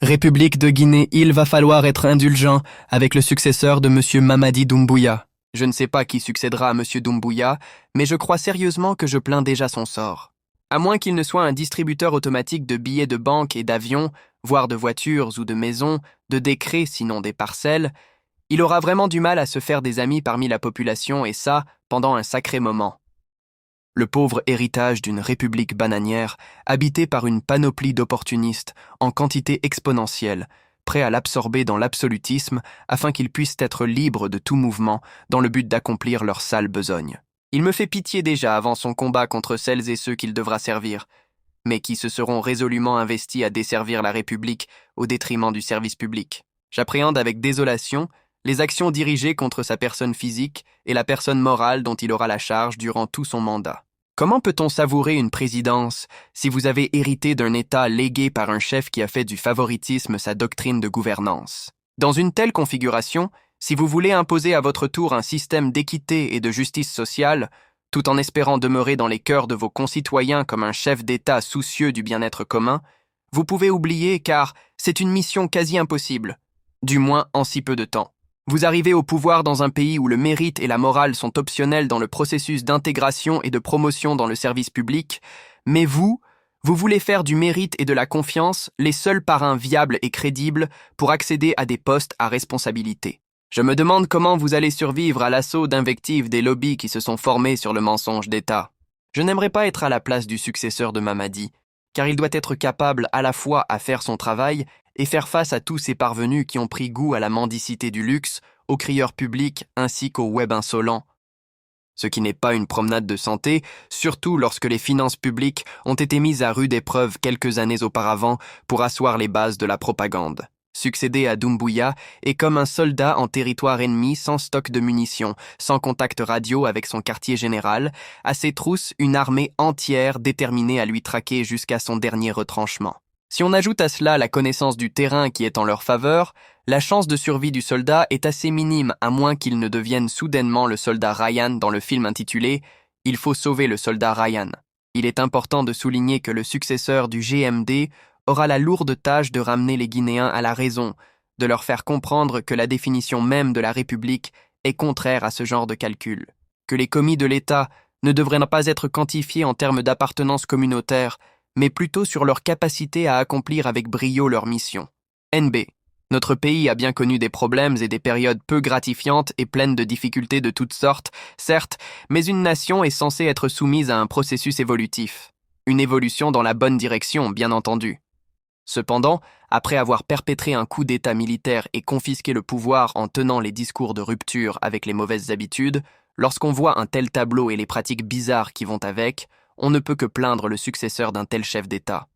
République de Guinée, il va falloir être indulgent avec le successeur de M. Mamadi Doumbouya. Je ne sais pas qui succédera à M. Doumbouya, mais je crois sérieusement que je plains déjà son sort. À moins qu'il ne soit un distributeur automatique de billets de banque et d'avions, voire de voitures ou de maisons, de décrets sinon des parcelles, il aura vraiment du mal à se faire des amis parmi la population et ça, pendant un sacré moment. Le pauvre héritage d'une république bananière, habitée par une panoplie d'opportunistes en quantité exponentielle, prêts à l'absorber dans l'absolutisme afin qu'ils puissent être libres de tout mouvement dans le but d'accomplir leur sale besogne. Il me fait pitié déjà avant son combat contre celles et ceux qu'il devra servir, mais qui se seront résolument investis à desservir la République au détriment du service public. J'appréhende avec désolation les actions dirigées contre sa personne physique et la personne morale dont il aura la charge durant tout son mandat. Comment peut-on savourer une présidence si vous avez hérité d'un État légué par un chef qui a fait du favoritisme sa doctrine de gouvernance? Dans une telle configuration, si vous voulez imposer à votre tour un système d'équité et de justice sociale, tout en espérant demeurer dans les cœurs de vos concitoyens comme un chef d'État soucieux du bien-être commun, vous pouvez oublier car c'est une mission quasi impossible, du moins en si peu de temps. Vous arrivez au pouvoir dans un pays où le mérite et la morale sont optionnels dans le processus d'intégration et de promotion dans le service public, mais vous voulez faire du mérite et de la confiance les seuls parrains viables et crédibles pour accéder à des postes à responsabilité. Je me demande comment vous allez survivre à l'assaut d'invectives des lobbies qui se sont formés sur le mensonge d'État. Je n'aimerais pas être à la place du successeur de Mamadi, car il doit être capable à la fois à faire son travail et faire face à tous ces parvenus qui ont pris goût à la mendicité du luxe, aux crieurs publics ainsi qu'au web insolent. Ce qui n'est pas une promenade de santé, surtout lorsque les finances publiques ont été mises à rude épreuve quelques années auparavant pour asseoir les bases de la propagande. Succéder à Doumbouya est comme un soldat en territoire ennemi sans stock de munitions, sans contact radio avec son quartier général, à ses trousses une armée entière déterminée à lui traquer jusqu'à son dernier retranchement. Si on ajoute à cela la connaissance du terrain qui est en leur faveur, la chance de survie du soldat est assez minime à moins qu'il ne devienne soudainement le soldat Ryan dans le film intitulé « Il faut sauver le soldat Ryan ». Il est important de souligner que le successeur du GMD aura la lourde tâche de ramener les Guinéens à la raison, de leur faire comprendre que la définition même de la République est contraire à ce genre de calcul, que les commis de l'État ne devraient pas être quantifiés en termes d'appartenance communautaire, mais plutôt sur leur capacité à accomplir avec brio leur mission. NB. Notre pays a bien connu des problèmes et des périodes peu gratifiantes et pleines de difficultés de toutes sortes, certes, mais une nation est censée être soumise à un processus évolutif. Une évolution dans la bonne direction, bien entendu. Cependant, après avoir perpétré un coup d'État militaire et confisqué le pouvoir en tenant les discours de rupture avec les mauvaises habitudes, lorsqu'on voit un tel tableau et les pratiques bizarres qui vont avec, on ne peut que plaindre le successeur d'un tel chef d'État.